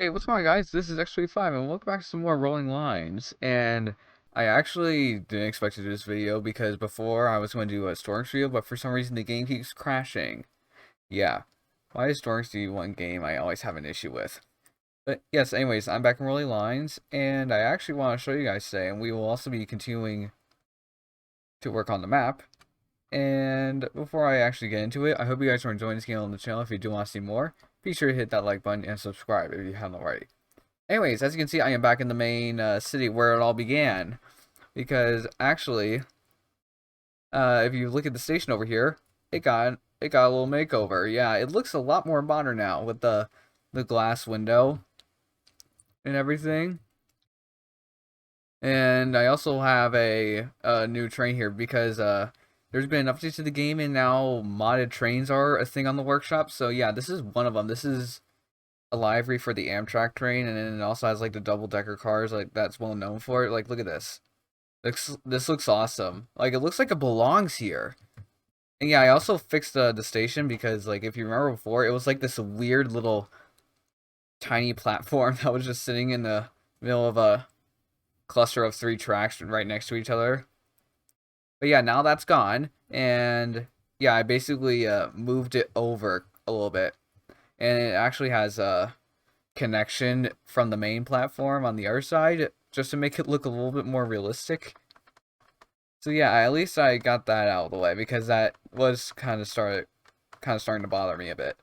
Hey, what's going on, guys? This is X25, and welcome back to some more Rolling Lines. And I actually didn't expect to do this video because before I was going to do a Storm Trio, but for some reason the game keeps crashing. Yeah, why is Storm Trio one game I always have an issue with? But yes, anyways, I'm back in Rolling Lines, and I actually want to show you guys today, and we will also be continuing to work on the map. And before I actually get into it, I hope you guys are enjoying this game on the channel. If you do want to see more, be sure to hit that like button and subscribe if you haven't already. Anyways, as you can see, I am back in the main city where it all began. Because actually, if you look at the station over here, it got a little makeover. Yeah, it looks a lot more modern now with the glass window and everything. And I also have a new train here because there's been an update to the game and now modded trains are a thing on the workshop. So yeah, this is one of them. This is a livery for the Amtrak train, and then it also has like the double decker cars like that's well known for it. Like look at this. This looks awesome. Like it looks like it belongs here. And yeah, I also fixed the station because like if you remember before, it was like this weird little tiny platform that was just sitting in the middle of a cluster of three tracks right next to each other. But yeah, now that's gone, and yeah, I basically moved it over a little bit, and it actually has a connection from the main platform on the other side just to make it look a little bit more realistic. So yeah, at least I got that out of the way because that was kind of starting to bother me a bit.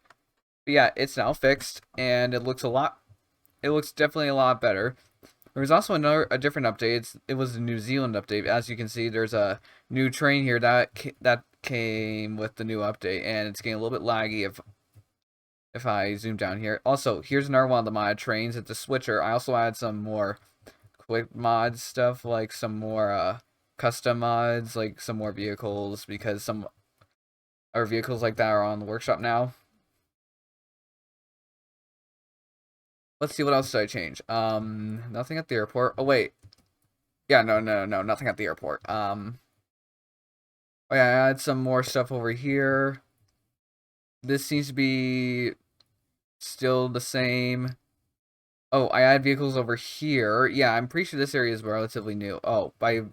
But yeah, it's now fixed and it looks definitely a lot better. There was also a different update. It was a New Zealand update. As you can see, there's a new train here that came with the new update, and it's getting a little bit laggy if I zoom down here. Also, here's another one of the mod trains. It's a switcher. I also added some more quick mod stuff, like some more custom mods, like some more vehicles, because some our vehicles like that are on the workshop now. Let's see, what else did I change? Nothing at the airport. Oh wait, yeah, no, nothing at the airport. Oh yeah, I add some more stuff over here. This seems to be still the same. Oh, I add vehicles over here. Yeah, I'm pretty sure this area is relatively new. Oh, by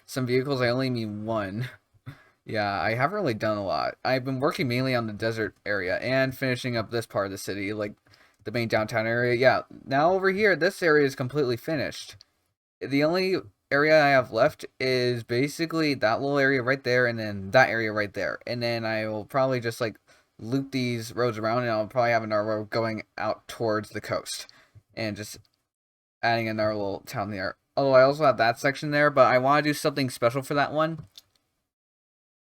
some vehicles, I only mean one. Yeah, I haven't really done a lot. I've been working mainly on the desert area and finishing up this part of the city, like the main downtown area. Yeah, now over here, this area is completely finished. The only area I have left is basically that little area right there and then that area right there. And then I will probably just like loop these roads around and I'll probably have another road going out towards the coast and just adding another little town there. Although I also have that section there, but I want to do something special for that one,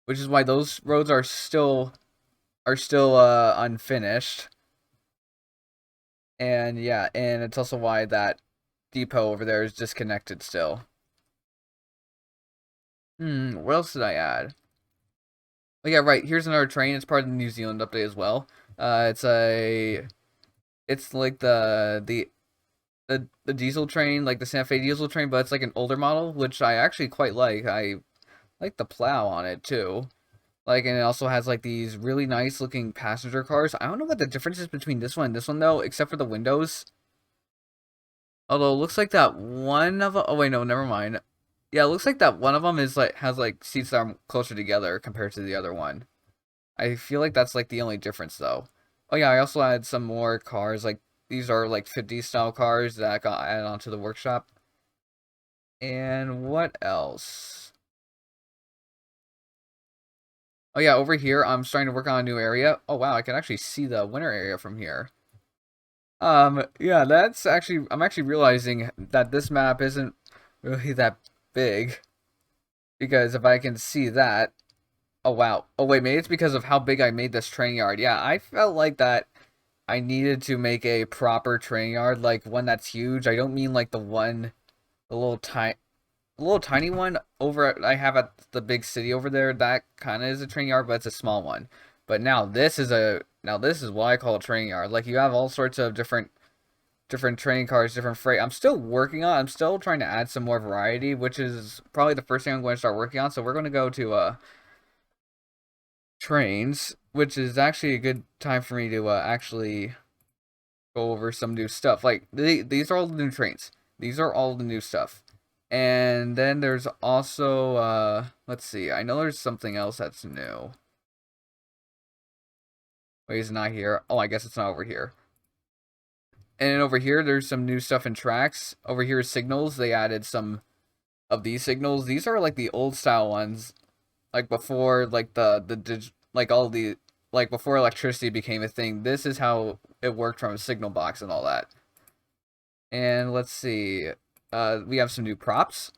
which is why those roads are still unfinished. And yeah, and it's also why that depot over there is disconnected still. What else did I add? Oh yeah, right. Here's another train. It's part of the New Zealand update as well. It's like the diesel train, like the Santa Fe diesel train, but it's like an older model, which I actually quite like. I like the plow on it too. Like, and it also has like these really nice looking passenger cars. I don't know what the difference is between this one and this one though, except for the windows. Although it looks like that one of oh wait, no, never mind. Yeah, it looks like that one of them is like has like seats that are closer together compared to the other one. I feel like that's like the only difference though. Oh yeah, I also added some more cars. Like these are like 50 style cars that got added onto the workshop. And what else? Oh yeah, over here I'm starting to work on a new area. Oh wow, I can actually see the winter area from here. Yeah, that's actually I'm actually realizing that this map isn't really that big because if I can see that, oh wow. Oh wait, maybe it's because of how big I made this train yard. Yeah, I felt like that I needed to make a proper train yard, like one that's huge. I don't mean like the little tiny one I have at the big city over there. That kind of is a train yard, but it's a small one. But now this is what I call a train yard. Like you have all sorts of different train cars, different freight. I'm still trying to add some more variety, which is probably the first thing I'm going to start working on. So we're going to go to trains, which is actually a good time for me to actually go over some new stuff. Like these are all the new trains. These are all the new stuff. And then there's also let's see. I know there's something else that's new. Wait, it's not here. Oh, I guess it's not over here. And then over here, there's some new stuff in tracks. Over here is signals. They added some of these signals. These are like the old style ones, like before, like like all the like before electricity became a thing. This is how it worked from a signal box and all that. And let's see, we have some new props.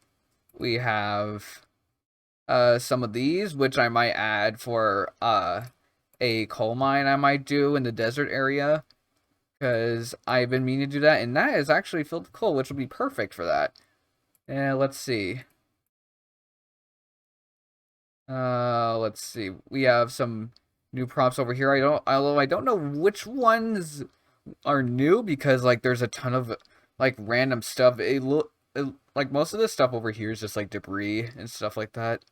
We have some of these, which I might add for a coal mine I might do in the desert area. Because I've been meaning to do that, and that is actually filled with coal, which will be perfect for that. And let's see. Let's see. We have some new prompts over here. Although I don't know which ones are new because like there's a ton of like random stuff. Like most of this stuff over here is just like debris and stuff like that.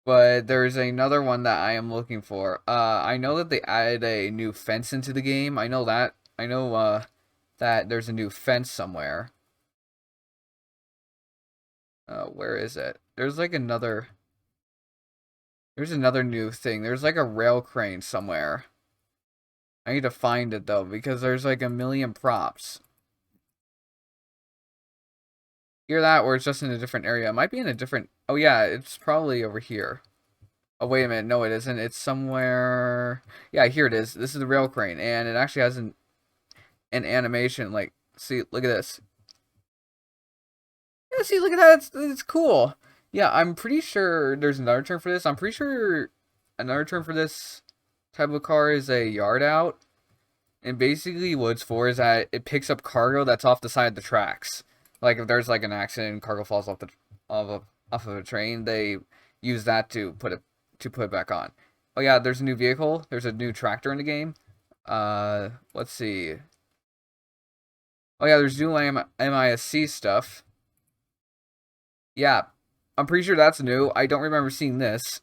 But there's another one that I am looking for. I know that they added a new fence into the game. I know that. I know that there's a new fence somewhere. Where is it? There's another new thing. There's like a rail crane somewhere. I need to find it though because there's like a million props. Hear that, or it's just in a different area. It might be in a different. Oh yeah, it's probably over here. Oh wait a minute, no it isn't. It's somewhere. Yeah, here it is. This is the rail crane, and it actually has an animation. Like, see, look at this. Yeah, see, look at that. It's cool. Yeah, I'm pretty sure there's another term for this. I'm pretty sure another term for this type of car is a yard out. And basically what it's for is that it picks up cargo that's off the side of the tracks. Like if there's like an accident and cargo falls off of a train, they use that to put it back on. Oh yeah, there's a new vehicle. There's a new tractor in the game. Let's see. Oh yeah, there's new MISC stuff. Yeah, I'm pretty sure that's new. I don't remember seeing this.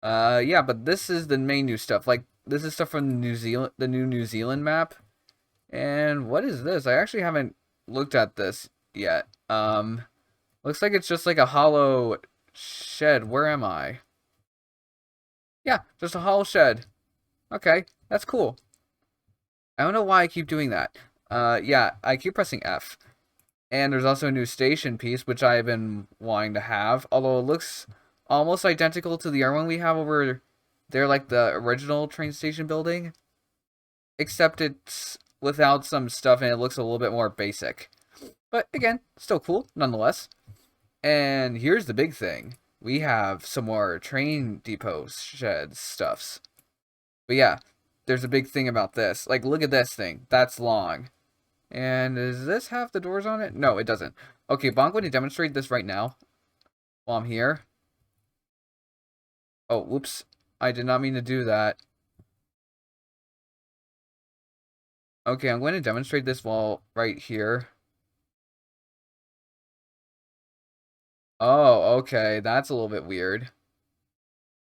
Yeah, but this is the main new stuff. Like this is stuff from the new New Zealand map. And what is this? I actually haven't looked at this yet. Looks like it's just like a hollow shed. Where am I? Yeah, just a hollow shed. Okay, that's cool. I don't know why I keep doing that. Yeah, I keep pressing F. And there's also a new station piece, which I've been wanting to have. Although it looks almost identical to the other one we have over there, like the original train station building. Except it's without some stuff and it looks a little bit more basic. But again, still cool, nonetheless. And here's the big thing. We have some more train depot shed stuffs. But yeah, there's a big thing about this. Like, look at this thing. That's long. And does this have the doors on it? No, it doesn't. Okay, but I'm going to demonstrate this right now while I'm here. Oh, whoops. I did not mean to do that. Okay, I'm going to demonstrate this while right here. Oh, okay. That's a little bit weird.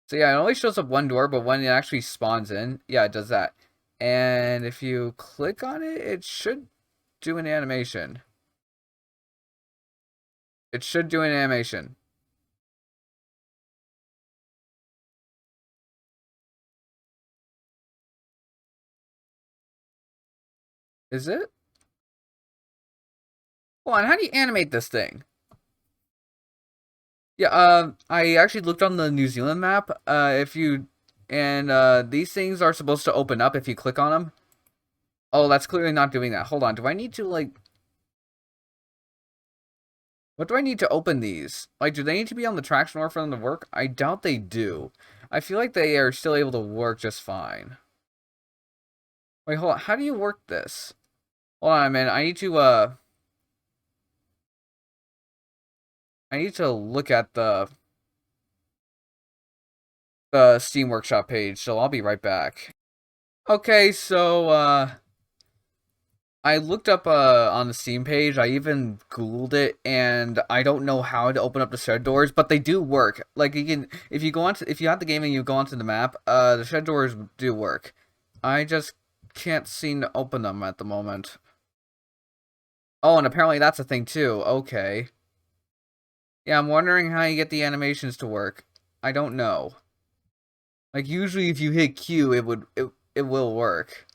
So yeah, it only shows up one door, but when it actually spawns in, yeah, it does that. And if you click on it, it should do an animation. It should do an animation. Is it? Hold on, how do you animate this thing? Yeah, I actually looked on the New Zealand map. These things are supposed to open up if you click on them. Oh, that's clearly not doing that. Hold on, do I need to, like... What do I need to open these? Like, do they need to be on the tracks in order for them to work? I doubt they do. I feel like they are still able to work just fine. Wait, hold on, how do you work this? Hold on, man, I need to look at the Steam Workshop page, so I'll be right back. Okay, so, I looked up, on the Steam page, I even Googled it, and I don't know how to open up the shed doors, but they do work. Like, you can, if you have the game and you go onto the map, the shed doors do work. I just can't seem to open them at the moment. Oh, and apparently that's a thing too. Okay. Yeah, I'm wondering how you get the animations to work. I don't know. Like usually if you hit Q, it will work.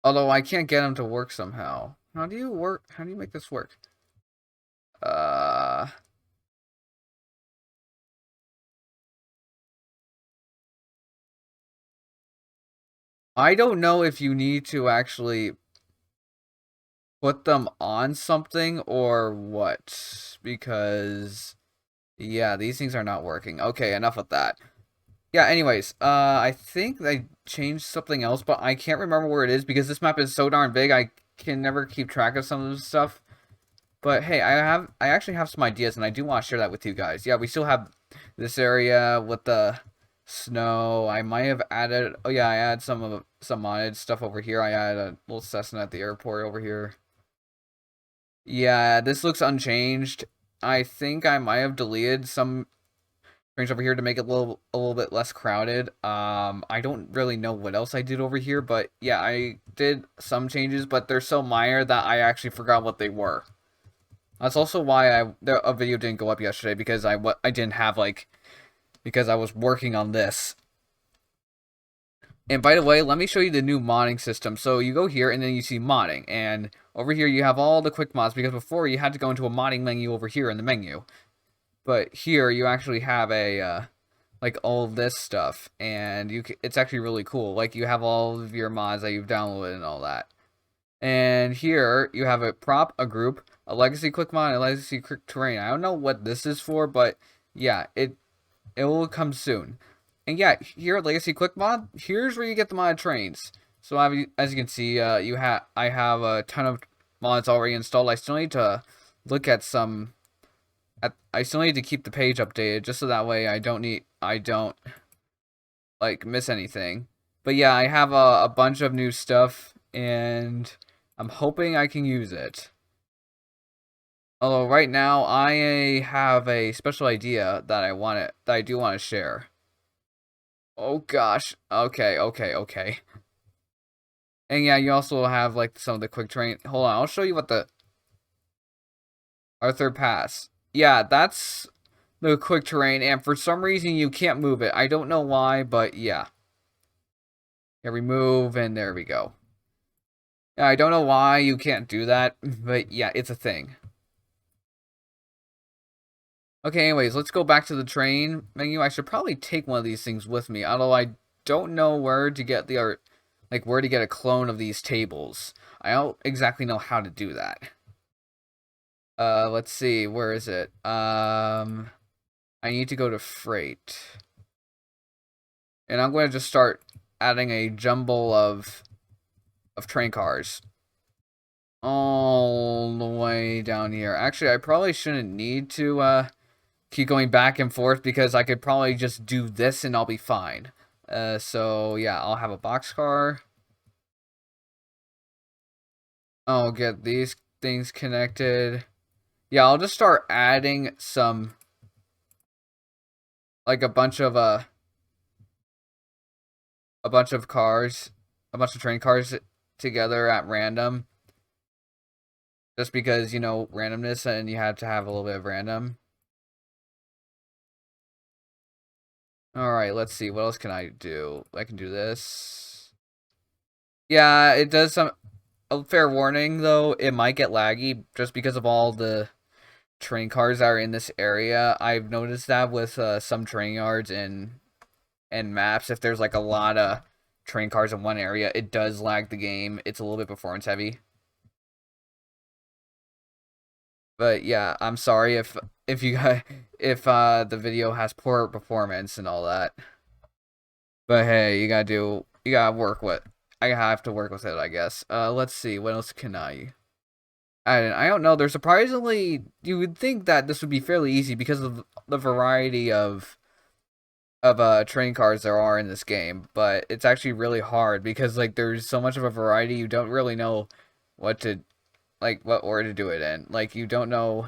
Although I can't get them to work somehow. How do you work? How do you make this work? Uh, I don't know if you need to actually put them on something or what, because yeah, these things are not working. Okay, enough of that. Yeah, anyways, I think they changed something else, but I can't remember where it is because this map is so darn big, I can never keep track of some of this stuff. But hey, I actually have some ideas, and I do want to share that with you guys. Yeah, we still have this area with the snow. I might have added. Oh yeah, I added some modded stuff over here. I added a little Cessna at the airport over here. Yeah, this looks unchanged. I think I might have deleted some things over here to make it a little bit less crowded. I don't really know what else I did over here, but yeah, I did some changes, but they're so minor that I actually forgot what they were. That's also why a video didn't go up yesterday because I didn't have like because I was working on this. And by the way, let me show you the new modding system. So you go here and then you see modding, and over here you have all the quick mods because before you had to go into a modding menu over here in the menu. But here you actually have a like all this stuff, and it's actually really cool. Like you have all of your mods that you've downloaded and all that. And here you have a prop, a group, a legacy quick mod, and a legacy quick terrain. I don't know what this is for, but yeah, it will come soon. And yeah, here at Legacy Quick Mod, here's where you get the modded trains. So as you can see, I have a ton of mods already installed. I still need to look at some. I still need to keep the page updated just so that way I don't like miss anything. But yeah, I have a bunch of new stuff, and I'm hoping I can use it. Although right now I have a special idea that I do want to share. Oh gosh. Okay, okay, okay. And yeah, you also have like some of the quick terrain. Hold on, I'll show you what our third pass. Yeah, that's the quick terrain, and for some reason you can't move it. I don't know why, but yeah. Yeah, remove, and there we go. Yeah, I don't know why you can't do that, but yeah, it's a thing. Okay, anyways, let's go back to the train menu. I should probably take one of these things with me, although I don't know where to get the art, like where to get a clone of these tables. I don't exactly know how to do that. Let's see, where is it? I need to go to freight. And I'm going to just start adding a jumble of train cars. All the way down here. Actually, I probably shouldn't need to, keep going back and forth because I could probably just do this and I'll be fine. So yeah, I'll have a boxcar. I'll get these things connected. Yeah, I'll just start adding some, like a bunch of cars, a bunch of train cars together at random. Just because, you know, randomness and you have to have a little bit of random. Alright, let's see. What else can I do? I can do this. Yeah, it does some... A fair warning, though, it might get laggy just because of all the train cars that are in this area. I've noticed that with some train yards and maps. If there's like a lot of train cars in one area, it does lag the game. It's a little bit performance heavy. But yeah, I'm sorry if you if the video has poor performance and all that. But hey, you gotta work with. I have to work with it, I guess. Let's see, what else can I don't know. There's surprisingly, you would think that this would be fairly easy because of the variety of train cars there are in this game, but it's actually really hard because like there's so much of a variety you don't really know what to what order to do it in. Like you don't know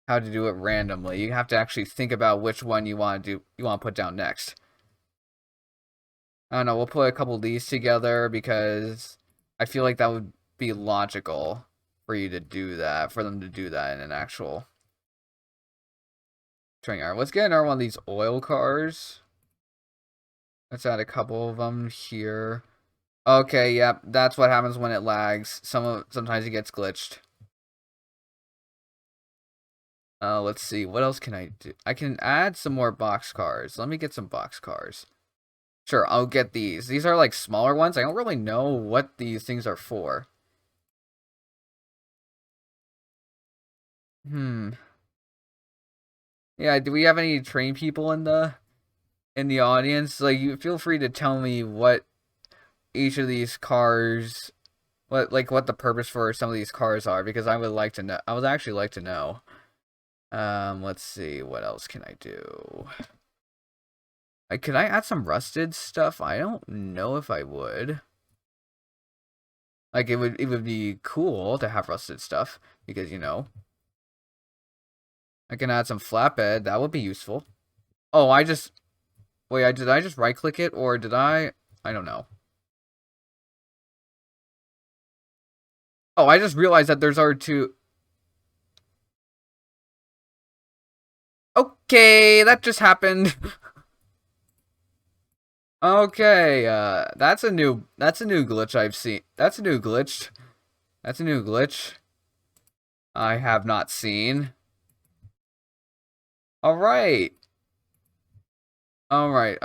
how to do it randomly. You have to actually think about which one you want to put down next. I don't know, we'll put a couple of these together because I feel like that would be logical for you to do that, for them to do that in an actual train yard. Let's get another one of these oil cars. Let's add a couple of them here. Okay, yep, that's what happens when it lags. Sometimes it gets glitched. Let's see, what else can I do? I can add some more box cars. Let me get some box cars. Sure, I'll get these. These are like smaller ones. I don't really know what these things are for. Hmm. Yeah, do we have any train people in the audience? Like, you feel free to tell me what each of these cars, what the purpose for some of these cars are, because I would like to know. I would actually like to know. Let's see, what else can I do? Could I add some rusted stuff? I don't know if I would. Like, it would be cool to have rusted stuff because, you know, I can add some flatbed. That would be useful. Oh, did I just right click it or did I don't know. Oh, I just realized that there's already two. Okay, that just happened. Okay, that's a new glitch I've seen. That's a new glitch. That's a new glitch I have not seen. All right. All right.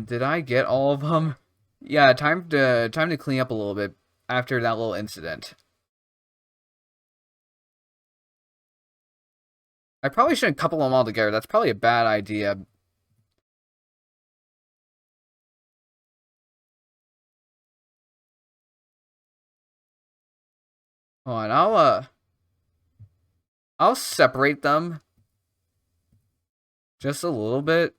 Did I get all of them? Yeah, time to clean up a little bit after that little incident. I probably shouldn't couple them all together. That's probably a bad idea. Hold on, I'll separate them just a little bit.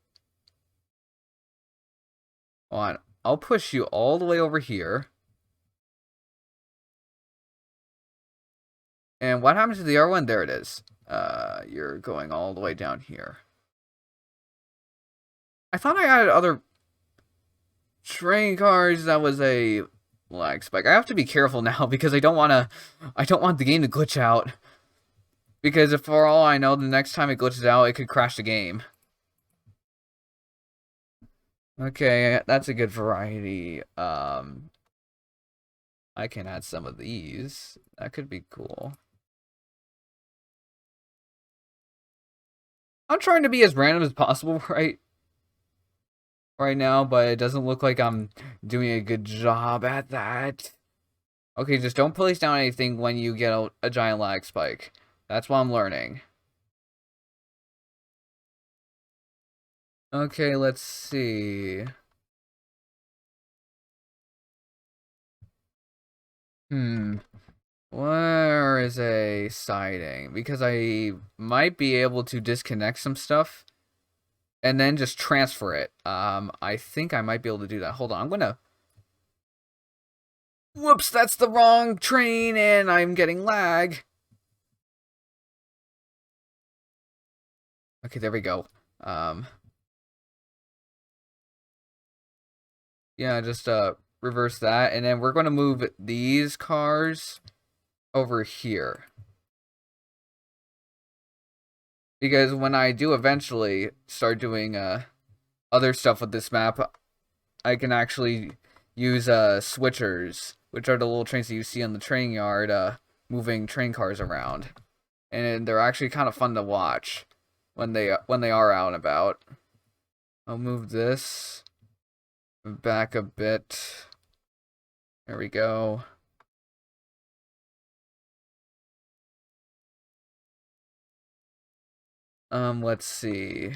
Hold on, I'll push you all the way over here. And what happens to the R1? There it is. You're going all the way down here. I thought I added other train cars. That was a lag spike. I have to be careful now because I don't want the game to glitch out. Because if for all I know, the next time it glitches out, it could crash the game. Okay, that's a good variety. I can add some of these. That could be cool. I'm trying to be as random as possible right now, but it doesn't look like I'm doing a good job at that. Okay, just don't place down anything when you get a giant lag spike. That's what I'm learning. Okay, let's see. Hmm. Where is a siding? Because I might be able to disconnect some stuff and then just transfer it. I think I might be able to do that. Hold on, I'm gonna... Whoops, that's the wrong train and I'm getting lag. Okay, there we go. Yeah, just reverse that and then we're gonna move these cars over here. Because when I do eventually start doing other stuff with this map, I can actually use switchers, which are the little trains that you see on the train yard, moving train cars around, and they're actually kind of fun to watch when they are out and about. I'll move this back a bit. There we go. Let's see.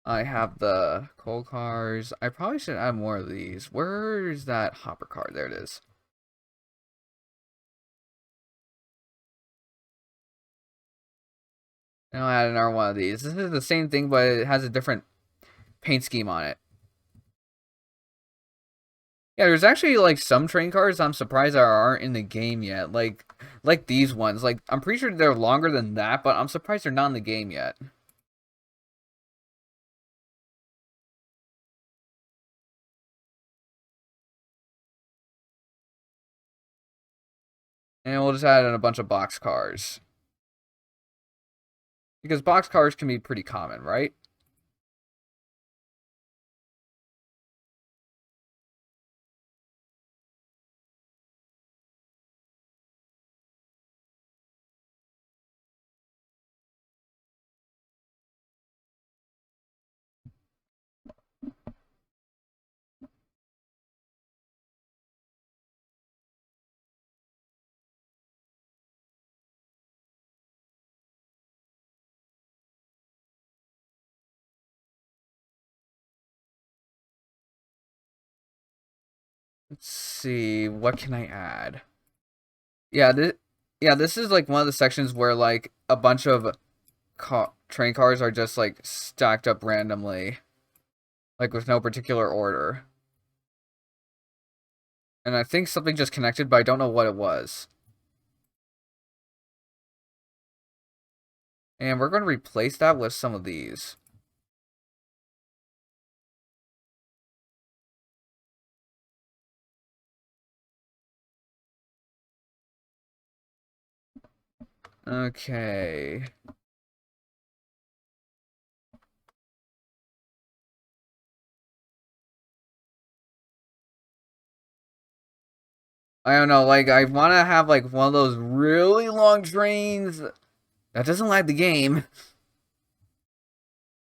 I have the coal cars. I probably should add more of these. Where's that hopper car? There it is. And I'll add another one of these. This is the same thing, but it has a different paint scheme on it. Yeah, there's actually like some train cars I'm surprised that aren't in the game yet. Like these ones. Like I'm pretty sure they're longer than that, but I'm surprised they're not in the game yet. And we'll just add in a bunch of box cars. Because box cars can be pretty common, right? Let's see, what can I add? Yeah, this is like one of the sections where like a bunch of train cars are just like stacked up randomly, like with no particular order. And I think something just connected, but I don't know what it was. And we're going to replace that with some of these. Okay. I don't know, like, I want to have, like, one of those really long trains that doesn't lag the game.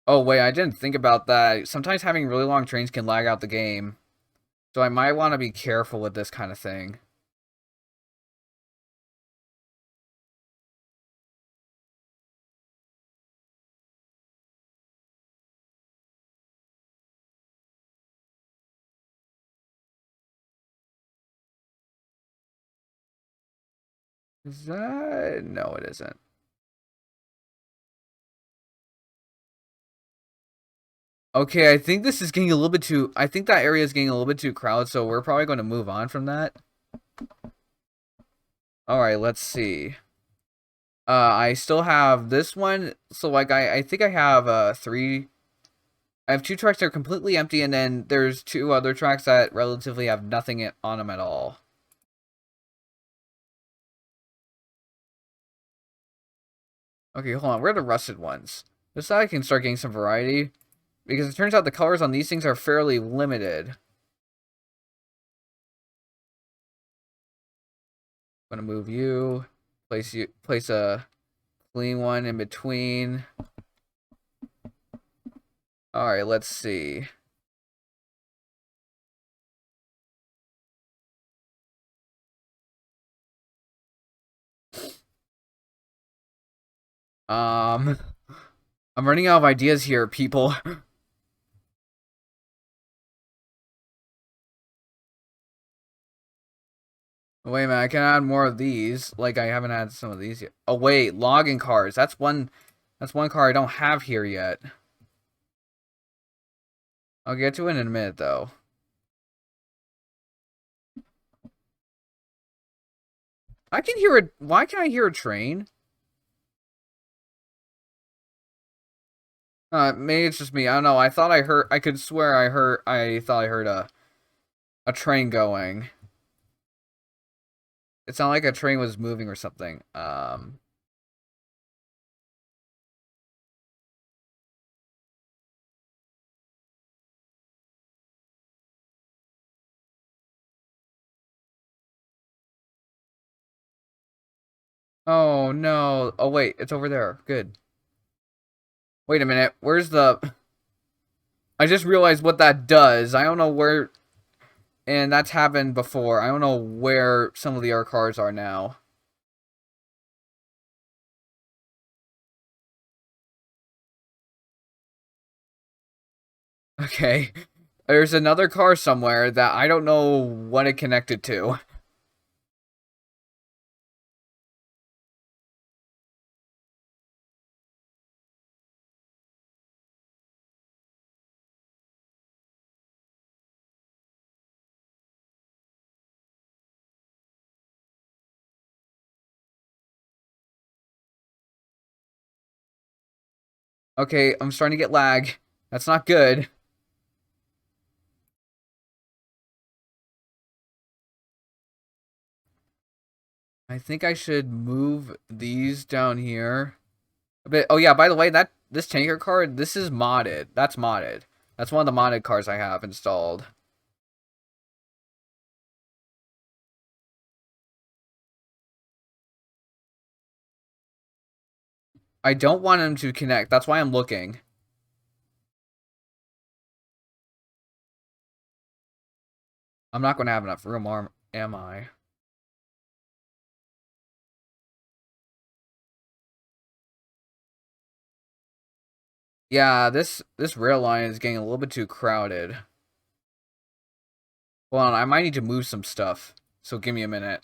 Oh, wait, I didn't think about that. Sometimes having really long trains can lag out the game. So I might want to be careful with this kind of thing. Is that... No, it isn't. Okay, I think this is getting a little bit too... I think that area is getting a little bit too crowded, so we're probably going to move on from that. Alright, let's see. I still have this one. So, like, I think I have, three... I have two tracks that are completely empty, and then there's two other tracks that relatively have nothing on them at all. Okay, hold on. Where are the rusted ones? This side I can start getting some variety. Because it turns out the colors on these things are fairly limited. I'm gonna move you. Place a clean one in between. Alright, let's see. Um, I'm running out of ideas here, people. Wait a minute, I can add more of these. Like, I haven't had some of these yet. Oh, wait, logging cars. That's one car I don't have here yet. I'll get to it in a minute, though. I can hear it. Why can I hear a train? Maybe it's just me. I don't know. I could swear I thought I heard a train going. It sounded like a train was moving or something. Oh no. Oh wait, it's over there. Good. Wait a minute. Where's the... I just realized what that does. I don't know where... And that's happened before. I don't know where some of the other cars are now. Okay. There's another car somewhere that I don't know what it connected to. Okay, I'm starting to get lag. That's not good. I think I should move these down here a bit. Oh yeah, by the way, that this tanker card, this is modded. That's modded. That's one of the modded cards I have installed. I don't want them to connect. That's why I'm looking. I'm not going to have enough room, am I? Yeah, this rail line is getting a little bit too crowded. Hold on, I might need to move some stuff. So give me a minute.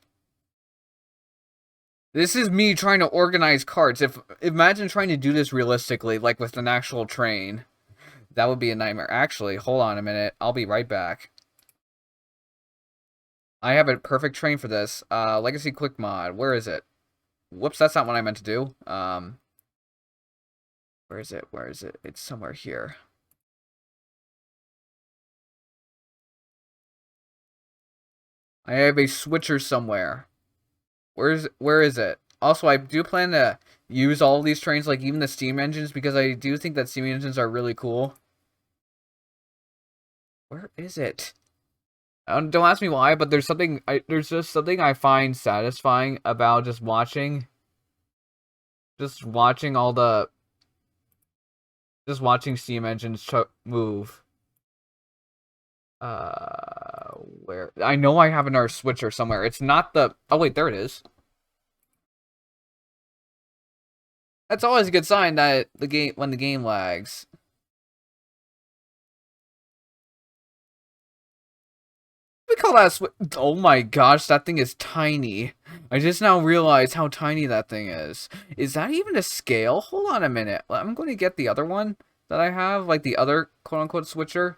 This is me trying to organize carts. If imagine trying to do this realistically, like with an actual train. That would be a nightmare. Actually, hold on a minute. I'll be right back. I have a perfect train for this. Legacy Quick Mod. Where is it? Whoops, that's not what I meant to do. Where is it? Where is it? It's somewhere here. I have a switcher somewhere. Where is it? Also, I do plan to use all of these trains, like even the steam engines, because I do think that steam engines are really cool. Where is it? Don't ask me why, but there's just something I find satisfying about just watching all the, just watching steam engines move. Where I know I have another switcher somewhere. It's not the. Oh wait, there it is. That's always a good sign that when the game lags. We call that a switch. Oh my gosh, that thing is tiny. I just now realized how tiny that thing is. Is that even a scale? Hold on a minute. I'm going to get the other one that I have, like the other quote-unquote switcher.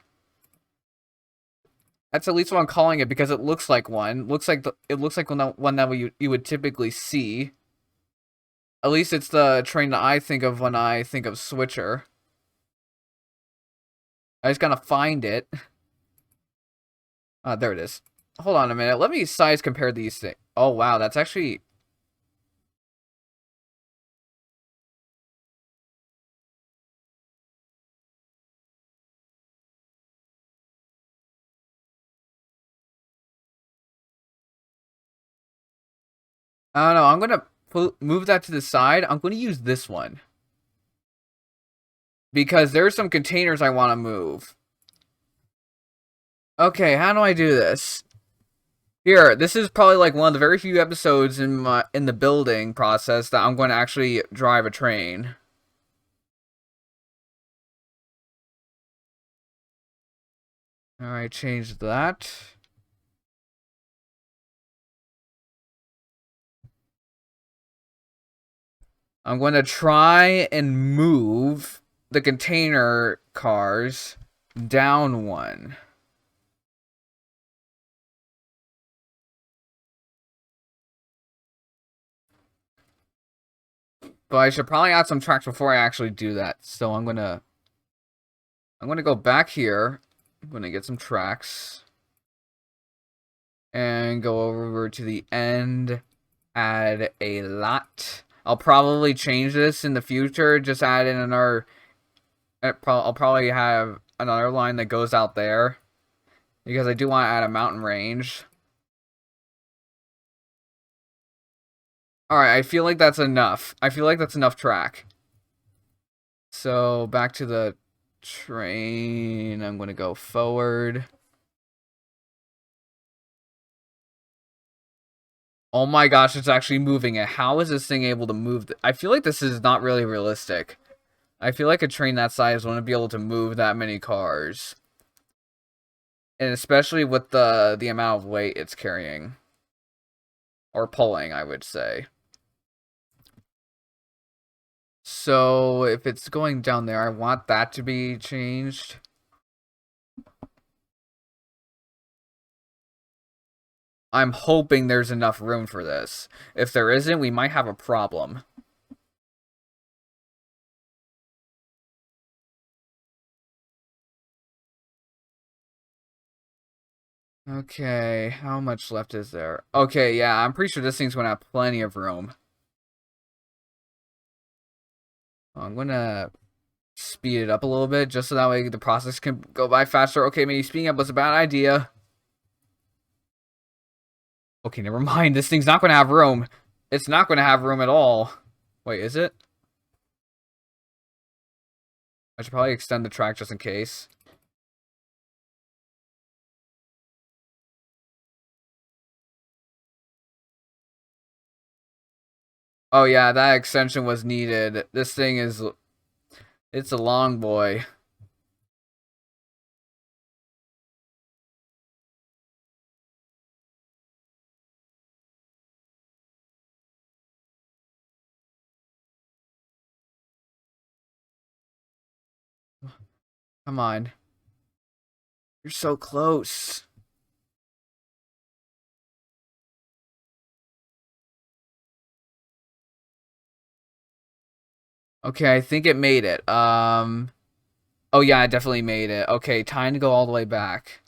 That's at least what I'm calling it because it looks like one. It looks like one that you would typically see. At least it's the train that I think of when I think of switcher. I just gotta find it. There it is. Hold on a minute. Let me size compare these things. Oh wow, that's actually. I don't know. I'm gonna move that to the side. I'm gonna use this one because there's some containers I want to move. Okay, how do I do this? Here, this is probably like one of the very few episodes in the building process that I'm going to actually drive a train. Alright, change that. I'm going to try and move the container cars down one. But I should probably add some tracks before I actually do that. So I'm gonna go back here. I'm gonna get some tracks. And go over to the end. Add a lot. I'll probably change this in the future. Just add in another. I'll probably have another line that goes out there. Because I do want to add a mountain range. Alright, I feel like that's enough. I feel like that's enough track. So, back to the train. I'm going to go forward. Oh my gosh, it's actually moving it. How is this thing able to move? I feel like this is not really realistic. I feel like a train that size wouldn't be able to move that many cars. And especially with the amount of weight it's carrying. Or pulling, I would say. So, if it's going down there, I want that to be changed. I'm hoping there's enough room for this. If there isn't, we might have a problem. Okay, how much left is there? Okay, yeah, I'm pretty sure this thing's gonna have plenty of room. I'm gonna speed it up a little bit just so that way the process can go by faster. Okay, maybe speeding up was a bad idea. Okay, never mind. This thing's not gonna have room. It's not gonna have room at all. Wait, is it? I should probably extend the track just in case. Oh yeah, that extension was needed. This thing is... It's a long boy. Come on. You're so close. Okay, I think it made it. Oh yeah, I definitely made it. Okay, time to go all the way back.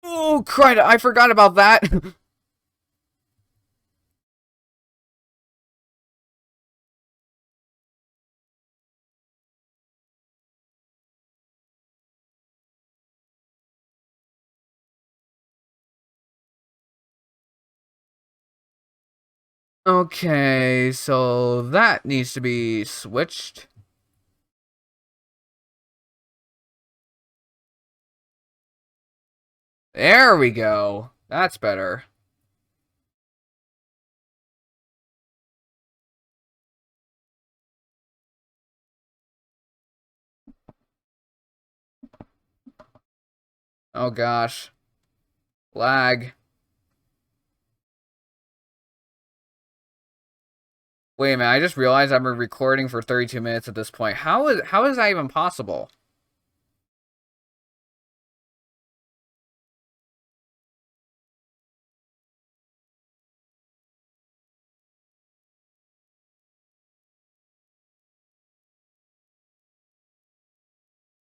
Oh, crud, I forgot about that. Okay, so that needs to be switched. There we go. That's better. Oh gosh. Lag. Wait a minute, I just realized I've been recording for 32 minutes at this point. How is that even possible?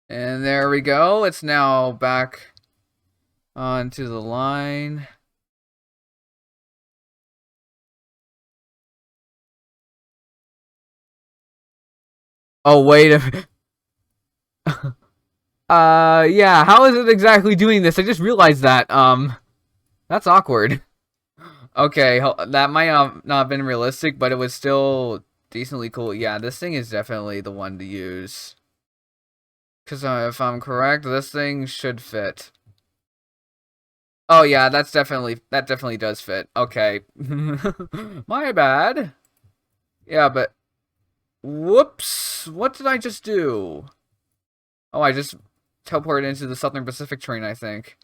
And there we go. It's now back onto the line. Oh, wait a minute. Yeah, how is it exactly doing this? I just realized that. That's awkward. Okay, that might not have been realistic, but it was still decently cool. Yeah, this thing is definitely the one to use. Because if I'm correct, this thing should fit. Oh yeah, that definitely does fit. Okay. My bad. Yeah, but whoops. What did I just do? Oh, I just teleported into the Southern Pacific train, I think.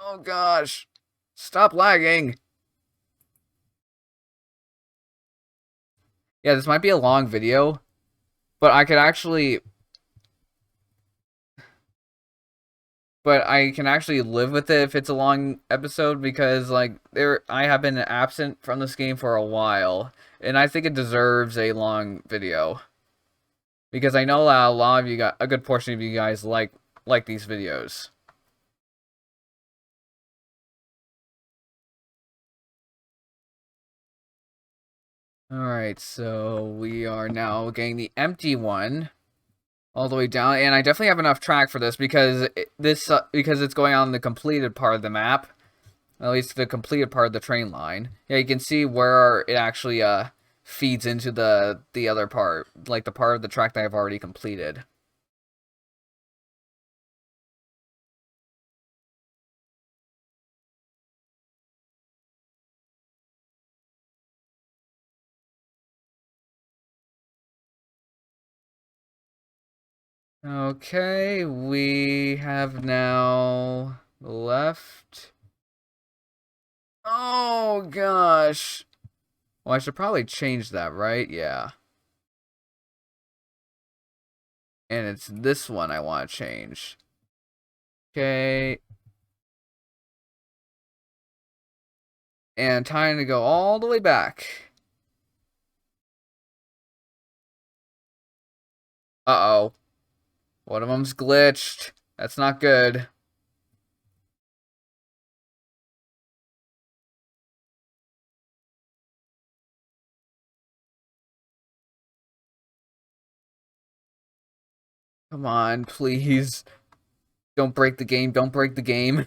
Oh gosh. Stop lagging. Yeah, this might be a long video, but I can actually live with it if it's a long episode because like I have been absent from this game for a while, and I think it deserves a long video because I know a lot of you got a good portion of you guys like these videos. All right, so we are now getting the empty one all the way down, and I definitely have enough track for this because because it's going on the completed part of the map. At least the completed part of the train line. Yeah, you can see where it actually feeds into the other part, like the part of the track that I've already completed. Okay, we have now left. Oh gosh. Well, I should probably change that, right? Yeah. And it's this one I want to change. Okay. And time to go all the way back. Uh-oh. One of them's glitched. That's not good. Come on, please. Don't break the game. Don't break the game.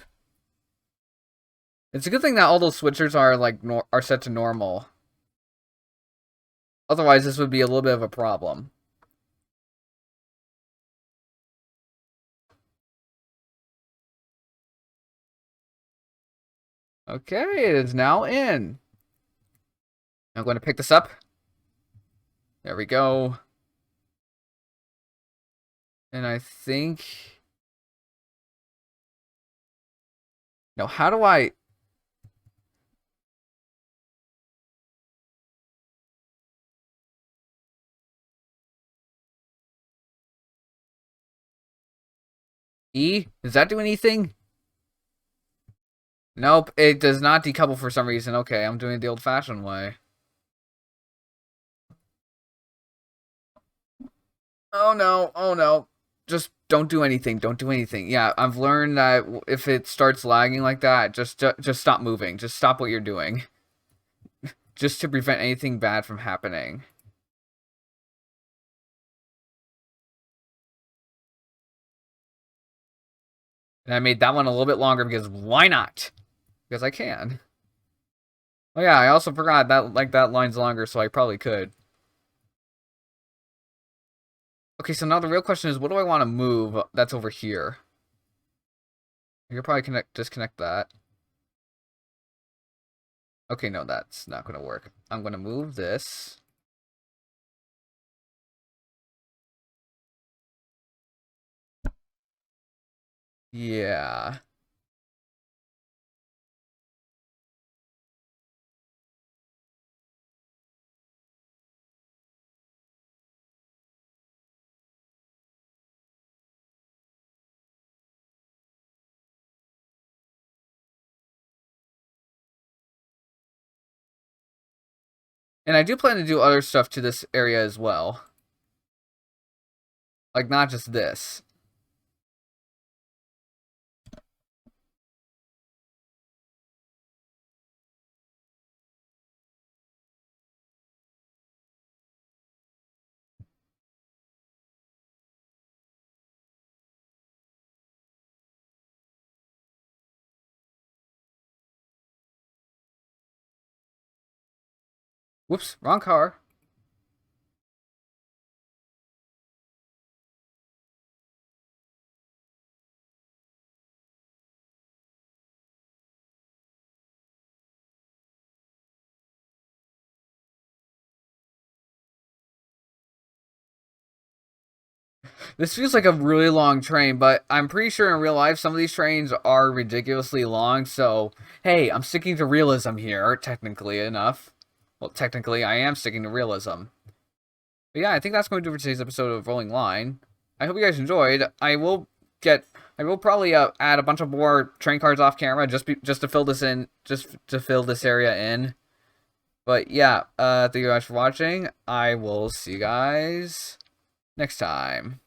It's a good thing that all those switchers are like are set to normal. Otherwise, this would be a little bit of a problem. Okay, it is now in. I'm going to pick this up. There we go. And I think... No, how do I... E? Does that do anything? Nope, it does not decouple for some reason. Okay, I'm doing it the old-fashioned way. Oh no, oh no. Just don't do anything. Don't do anything. Yeah, I've learned that if it starts lagging like that, just stop moving. Just stop what you're doing. Just to prevent anything bad from happening. And I made that one a little bit longer because why not? Because I can. Oh yeah, I also forgot that that line's longer, so I probably could. Okay, so now the real question is, what do I want to move that's over here? I could probably disconnect that. Okay, no, that's not going to work. I'm going to move this. Yeah. And I do plan to do other stuff to this area as well. Like, not just this. Whoops, wrong car. This feels like a really long train, but I'm pretty sure in real life some of these trains are ridiculously long, so hey, I'm sticking to realism here, technically enough. Well, technically, I am sticking to realism. But yeah, I think that's going to do for today's episode of Rolling Line. I hope you guys enjoyed. I will probably add a bunch of more train cars off camera just to fill this in, just to fill this area in. But yeah, thank you guys for watching. I will see you guys next time.